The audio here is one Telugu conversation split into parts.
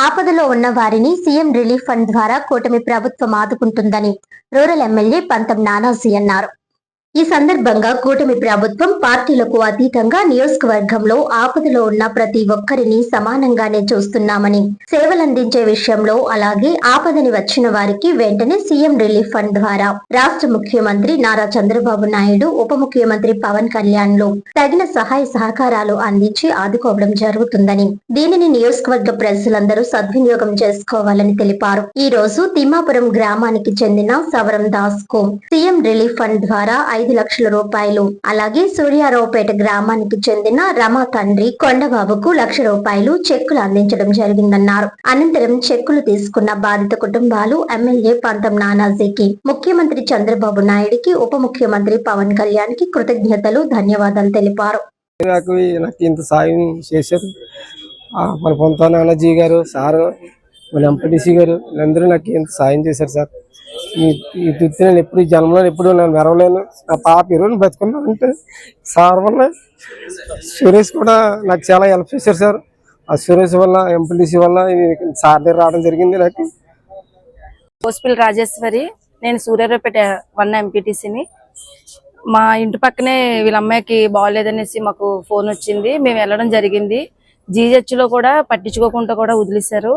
ఆపదలో ఉన్న వారిని సీఎం రిలీఫ్ ఫండ్ ద్వారా కూటమి ప్రభుత్వం ఆదుకుంటుందని రూరల్ ఎమ్మెల్యే పంతం నానాజీ అన్నారు. ఈ సందర్భంగా కూటమి ప్రభుత్వం పార్టీలకు అతీతంగా నియోజకవర్గంలో ఆపదలో ఉన్న ప్రతి ఒక్కరిని సమానంగానే చూస్తున్నామని, సేవలందించే విషయంలో అలాగే ఆపదని వచ్చిన వారికి వెంటనే సీఎం రిలీఫ్ ఫండ్ ద్వారా రాష్ట్ర ముఖ్యమంత్రి నారా చంద్రబాబు నాయుడు, ఉప ముఖ్యమంత్రి పవన్ కళ్యాణ్ లు తగిన సహాయ సహకారాలు అందించి ఆదుకోవడం జరుగుతుందని, దీనిని నియోజకవర్గ ప్రజలందరూ సద్వినియోగం చేసుకోవాలని తెలిపారు. ఈ రోజు తిమ్మాపురం గ్రామానికి చెందిన సవరం దాస్ కు సీఎం రిలీఫ్ ఫండ్ ద్వారా 5 లక్షల రూపాయలు, అలాగే సూర్యారావుపేట గ్రామానికి చెందిన రమా తండ్రి కొండబాబుకు 1 లక్ష రూపాయలు చెక్కులు అందించడం జరిగిందన్నారు. అనంతరం చెక్కులు తీసుకున్న బాధిత కుటుంబాలు ఎమ్మెల్యే పంతం నానాజీకి, ముఖ్యమంత్రి చంద్రబాబు నాయుడికి, ఉప ముఖ్యమంత్రి పవన్ కళ్యాణ్ కి కృతజ్ఞతలు, ధన్యవాదాలు తెలిపారు. ఇంత సాయం చేశారు మన పంతం నానాజీ గారు, సార్, మన ఎంపీటీసీ గారు, వీళ్ళందరూ నాకు ఇంత సాయం చేశారు సార్. ఈ తృప్తి నేను ఎప్పుడు జన్మలో ఎప్పుడు నేను మెరవలేను. నా పాప ఈరోజు బతుకున్నానంటే సార్ వల్ల, సురేష్ కూడా నాకు చాలా హెల్ప్ చేశారు సార్. ఆ సురేష్ వల్ల, ఎంపీటీసీ వల్ల సార్ దగ్గర రావడం జరిగింది. నాకు హోస్పిల్ రాజేశ్వరి, నేను సూర్యారావుపేట 1 ఎంపీటీసీని. మా ఇంటి పక్కనే వీళ్ళ అమ్మాయికి బాగోలేదనేసి మాకు ఫోన్ వచ్చింది. మేము వెళ్ళడం జరిగింది. జీహెచ్లో కూడా పట్టించుకోకుండా కూడా వదిలేశారు.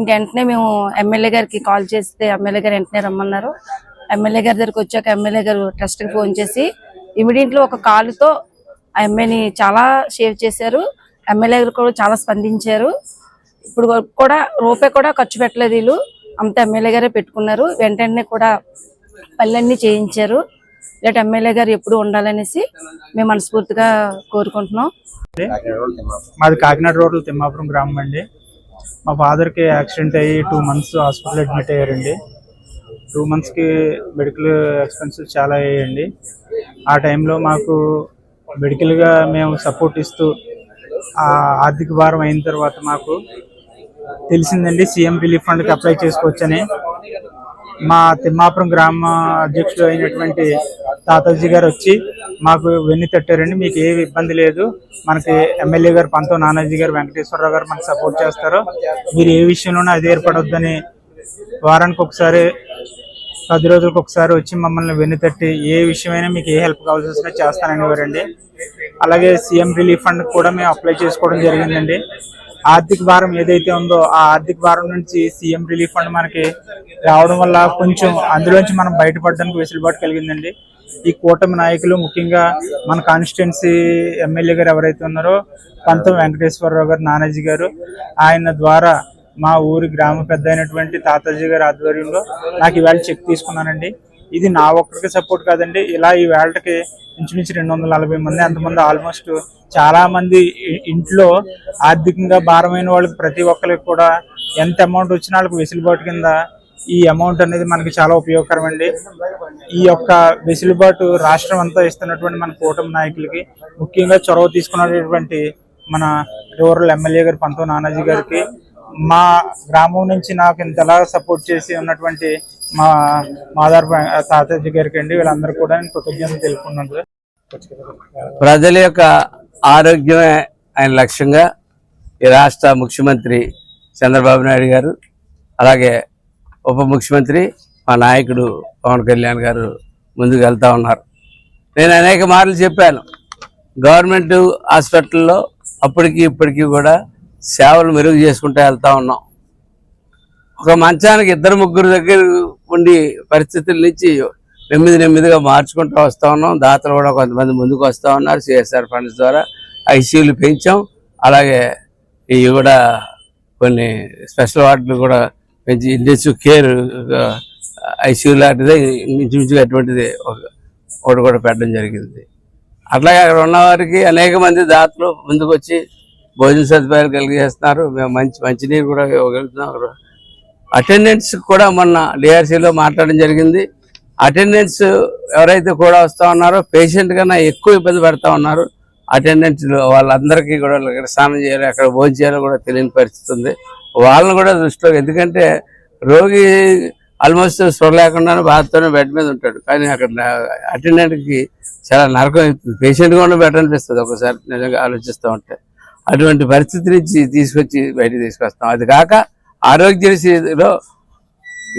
ఇంక వెంటనే మేము ఎమ్మెల్యే గారికి కాల్ చేస్తే ఎమ్మెల్యే గారు వెంటనే రమ్మన్నారు. ఎమ్మెల్యే గారి దగ్గరికి వచ్చాక ఎమ్మెల్యే గారు ట్రస్ట్కి ఫోన్ చేసి ఇమీడియట్లీ ఒక కాలుతో ఆ అమ్మాయిని చాలా సేవ్ చేశారు. ఎమ్మెల్యే గారు కూడా చాలా స్పందించారు. ఇప్పుడు కూడా రూపాయి కూడా ఖర్చు పెట్టలేదు వీళ్ళు, అంతా ఎమ్మెల్యే గారే పెట్టుకున్నారు. వెంటనే కూడా పనులన్నీ చేయించారు. ఇలాంటి ఎమ్మెల్యే గారు ఎప్పుడు ఉండాలనేసి మేము మనస్ఫూర్తిగా కోరుకుంటున్నాం. మాది కాకినాడ రోడ్లు తిమ్మాపురం గ్రామం అండి. మా ఫాదర్కి యాక్సిడెంట్ అయ్యి 2 months హాస్పిటల్ అడ్మిట్ అయ్యారండి. 2 monthsకి మెడికల్ ఎక్స్పెన్సెస్ చాలా అయ్యాయండి. ఆ టైంలో మాకు మెడికల్గా మేము సపోర్ట్ ఇస్తూ ఆర్థిక భారం అయిన తర్వాత మాకు తెలిసిందండి సీఎం రిలీఫ్ ఫండ్కి అప్లై చేసుకోవచ్చని. మా తిమ్మాపురం గ్రామ అధ్యక్షుడు అయినటువంటి తాతాజీ గారు వచ్చి మాకు వెన్ను తట్టారండి. మీకు ఏ ఇబ్బంది లేదు, మనకి ఎమ్మెల్యే గారు పంతం నానాజీ గారు, వెంకటేశ్వరరావు గారు మనకు సపోర్ట్ చేస్తారు, మీరు ఏ విషయంలోనూ అది ఏర్పడొద్దని వారానికి ఒకసారి 10 రోజులకు ఒకసారి వచ్చి మమ్మల్ని వెన్ను తట్టి ఏ విషయమైనా మీకు ఏ హెల్ప్ కావాల్సి వస్తే చేస్తాననేవారండి. అలాగే సీఎం రిలీఫ్ ఫండ్ కూడా మేము అప్లై చేసుకోవడం జరిగిందండి. ఆర్థిక భారం ఏదైతే ఉందో ఆ ఆర్థిక భారం నుంచి సీఎం రిలీఫ్ ఫండ్ మనకి రావడం వల్ల కొంచెం అందులోంచి మనం బయటపడడానికి వెసులుబాటు కలిగిందండి. ఈ కూటమి నాయకులు, ముఖ్యంగా మన కాన్స్టిట్యున్సీ ఎమ్మెల్యే గారు ఎవరైతే ఉన్నారో పంతం వెంకటేశ్వరరావు గారు, నానాజీ గారు, ఆయన ద్వారా మా ఊరి గ్రామ పెద్ద అయినటువంటి తాతాజీ గారి ఆధ్వర్యంలో నాకు ఈవేళ చెక్ తీసుకున్నానండి. ఇది నా ఒక్కరికి సపోర్ట్ కాదండి, ఇలా ఈ వేళకి ఇంచుమించు 240 మంది, అంతమంది ఆల్మోస్ట్ చాలా మంది ఇంట్లో ఆర్థికంగా భారమైన వాళ్ళకి ప్రతి ఒక్కరికి కూడా ఎంత అమౌంట్ వచ్చినా వాళ్ళకి వెసులుబాటు కింద ఈ అమౌంట్ అనేది మనకి చాలా ఉపయోగకరం అండి. ఈ యొక్క వెసులుబాటు రాష్ట్రం అంతా ఇస్తున్నటువంటి మన కూటమి నాయకులకి, ముఖ్యంగా చొరవ తీసుకున్నటువంటి మన రూరల్ ఎమ్మెల్యే గారు పంతం నానాజీ గారికి, మా గ్రామం నుంచి నాకు ఇంతలా సపోర్ట్ చేసి ఉన్నటువంటి మా మాదార్ తాతాజీ గారికి అండి, వీళ్ళందరూ కూడా నేను కృతజ్ఞతలు తెలుపుకున్నాను. ప్రజల యొక్క ఆరోగ్యమే ఆయన లక్ష్యంగా ఈ రాష్ట్ర ముఖ్యమంత్రి చంద్రబాబు నాయుడు గారు, అలాగే ఉప ముఖ్యమంత్రి మా నాయకుడు పవన్ కళ్యాణ్ గారు ముందుకు వెళ్తూ ఉన్నారు. నేను అనేక మార్లు చెప్పాను, గవర్నమెంట్ హాస్పిటల్లో అప్పటికి ఇప్పటికీ కూడా సేవలు మెరుగు చేసుకుంటూ వెళ్తూ ఉన్నాం. ఒక మంచానికి 2-3 దగ్గర ఉండి పరిస్థితుల నుంచి నెమ్మదిగా మార్చుకుంటూ వస్తూ ఉన్నాం. దాతలు కూడా కొంతమంది ముందుకు వస్తూ ఉన్నారు. సిఎస్ఆర్ ఫండ్స్ ద్వారా ఐసీయూలు పెంచాం. అలాగే ఇవి కూడా కొన్ని స్పెషల్ వార్డులు కూడా పెంచి ఇంటెన్సివ్ కేర్ ఐసీయూ లాంటిదే ఇంచుమించుగా అటువంటిది ఒకటి కూడా పెట్టడం జరిగింది. అట్లాగే అక్కడ ఉన్నవారికి అనేక మంది దాతలు ముందుకు వచ్చి భోజన సదుపాయాలు కలిగజేస్తున్నారు. మేము మంచినీరు కూడా ఇవ్వగలుగుతున్నాం. అటెండెన్స్ కూడా మొన్న డిఆర్సీలో మాట్లాడడం జరిగింది. అటెండెన్స్ ఎవరైతే కూడా వస్తూ ఉన్నారో పేషెంట్ కన్నా ఎక్కువ ఇబ్బంది పడుతూ ఉన్నారు. అటెండెన్స్ వాళ్ళందరికీ కూడా స్నానం చేయాలి, అక్కడ భోజనం చేయాలో కూడా తెలియని పరిస్థితి ఉంది. వాళ్ళని కూడా దృష్టిలో, ఎందుకంటే రోగి ఆల్మోస్ట్ స్పృహ లేకుండానే బాధతోనే బెడ్ మీద ఉంటాడు, కానీ అక్కడ అటెండెంట్కి చాలా నరకం అవుతుంది. పేషెంట్ కూడా బెటర్ అనిపిస్తుంది ఒకసారి నిజంగా ఆలోచిస్తూ ఉంటే. అటువంటి పరిస్థితి నుంచి తీసుకొచ్చి బయటకు తీసుకొస్తాం. అది కాక ఆరోగ్యశ్రీలో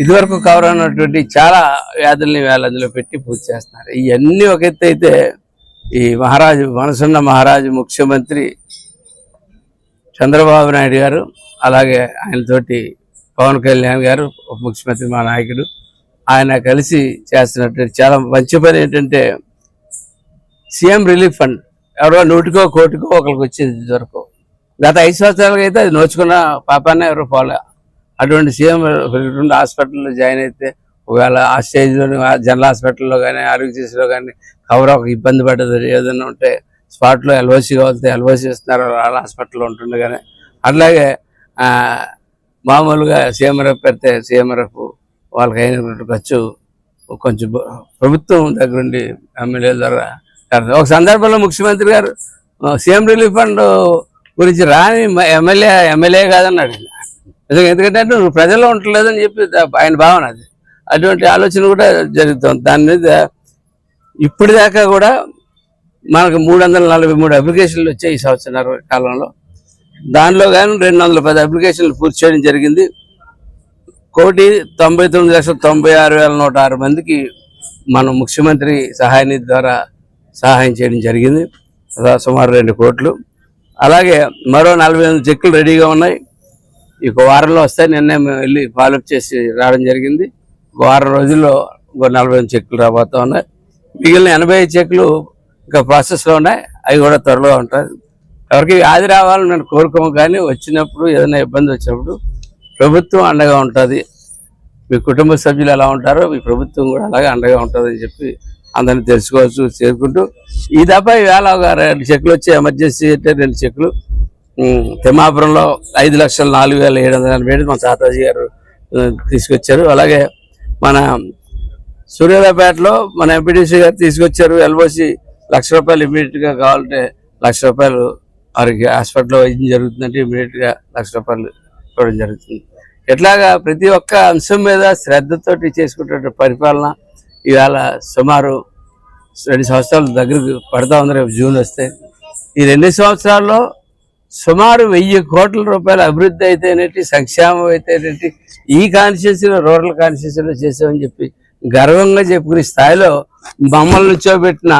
ఇదివరకు కవర్ అయినటువంటి చాలా వ్యాధుల్ని వేళ అందులో పెట్టి పూర్తి చేస్తున్నారు. ఇవన్నీ ఒక ఎత్తు అయితే ఈ మనసున్న మహారాజు ముఖ్యమంత్రి చంద్రబాబు నాయుడు గారు, అలాగే ఆయనతోటి పవన్ కళ్యాణ్ గారు ఉప ముఖ్యమంత్రి మా నాయకుడు, ఆయన కలిసి చేస్తున్నటువంటి చాలా మంచి పని ఏంటంటే సీఎం రిలీఫ్ ఫండ్ ఎవరో 100కో 1 కోటికో ఒకరికి వచ్చేది వరకు. గత 5 సంవత్సరాలుగా అయితే అది నోచుకున్న పాపాన్ని ఎవరు పోలే. అటువంటి సీఎం హాస్పిటల్లో జాయిన్ అయితే ఒకవేళ ఆ స్టేజ్లో జనరల్ హాస్పిటల్లో కానీ ఆరోగ్యశ్రీలో కానీ కవర్ ఒక ఇబ్బంది పడ్డది ఏదైనా ఉంటే స్పాట్లో ఎల్ఓసి కావాలితే ఎల్ఓసి ఇస్తున్నారు వాళ్ళ హాస్పిటల్లో ఉంటుండే. కానీ అట్లాగే మామూలుగా సీఎంఆర్ఎఫ్ పెడితే సీఎంఆర్ఎఫ్ వాళ్ళకి అయినటువంటి ఖర్చు కొంచెం ప్రభుత్వం దగ్గరుండి ఎమ్మెల్యేల ద్వారా. ఒక సందర్భంలో ముఖ్యమంత్రి గారు సీఎం రిలీఫ్ ఫండ్ గురించి రాని ఎమ్మెల్యే కాదన్నాడు. ఎందుకంటే నువ్వు ప్రజల్లో ఉండలేదని చెప్పి ఆయన భావన అది. అటువంటి ఆలోచన కూడా జరుగుతుంది. దాని మీద ఇప్పటిదాకా కూడా మనకు 343 అప్లికేషన్లు వచ్చాయి ఈ సంవత్సరాల కాలంలో. దానిలో కానీ 210 అప్లికేషన్లు పూర్తి చేయడం జరిగింది. 1,99,96,106 మందికి మనం ముఖ్యమంత్రి సహాయ నిధి ద్వారా సహాయం చేయడం జరిగింది, సుమారు 2 కోట్లు. అలాగే మరో 48 చెక్కులు రెడీగా ఉన్నాయి. ఈ వారంలో వస్తాయి. నిన్నే మేము వెళ్ళి ఫాలోఅప్ చేసి రావడం జరిగింది. వారం రోజుల్లో 48 చెక్కులు రాబోతూ ఉన్నాయి. మిగిలిన 85 చెక్కులు ఇంకా ప్రాసెస్లో ఉన్నాయి. అవి కూడా త్వరలో ఉంటాయి. ఎవరికి వ్యాధి రావాలని నేను కోరుకోము, కానీ వచ్చినప్పుడు ఏదైనా ఇబ్బంది వచ్చినప్పుడు ప్రభుత్వం అండగా ఉంటుంది. మీ కుటుంబ సభ్యులు ఎలా ఉంటారో మీ ప్రభుత్వం కూడా అలాగే అండగా ఉంటుందని చెప్పి అందరినీ తెలుసుకోవచ్చు చేరుకుంటూ. ఈ దఫా ఈవేళ ఒక 2 చెక్కులు వచ్చి ఎమర్జెన్సీ అయితే 2 చెక్కులు తిమ్మాపురంలో 5,04,787 మన తాతాజీ గారు తీసుకొచ్చారు. అలాగే మన సూర్యాపేటలో మన ఎంపీటీసీ గారు తీసుకొచ్చారు. ఎల్ఓసి ₹1,00,000 ఇమీడియట్గా కావాలంటే ₹1,00,000 వారికి హాస్పిటల్లో వైద్యం జరుగుతుందంటే ఇమీడియట్గా ₹1,00,000 ఇవ్వడం జరుగుతుంది. ఎట్లాగా ప్రతి ఒక్క అంశం మీద శ్రద్ధతోటి చేసుకుంటే పరిపాలన ఇవాళ సుమారు 2 సంవత్సరాలు దగ్గరకు పడతా ఉంది. రేపు జూన్ వస్తే ఈ 2 సంవత్సరాల్లో సుమారు 1,000 కోట్ల రూపాయల అభివృద్ధి అయితేనేటి, సంక్షేమం అయితేనేటి ఈ కాన్స్టిట్యూన్సీలో రూరల్ కాన్స్టిట్యూన్సీలో చేసామని చెప్పి గర్వంగా చెప్పుకునే స్థాయిలో మమ్మల్ని కూర్చోబెట్టిన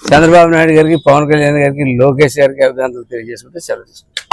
చంద్రబాబు నాయుడు గారికి, పవన్ కళ్యాణ్ గారికి, లోకేష్ గారికి అభినందనలు తెలియజేసుకుంటే సెలవు తీసుకుంటాం.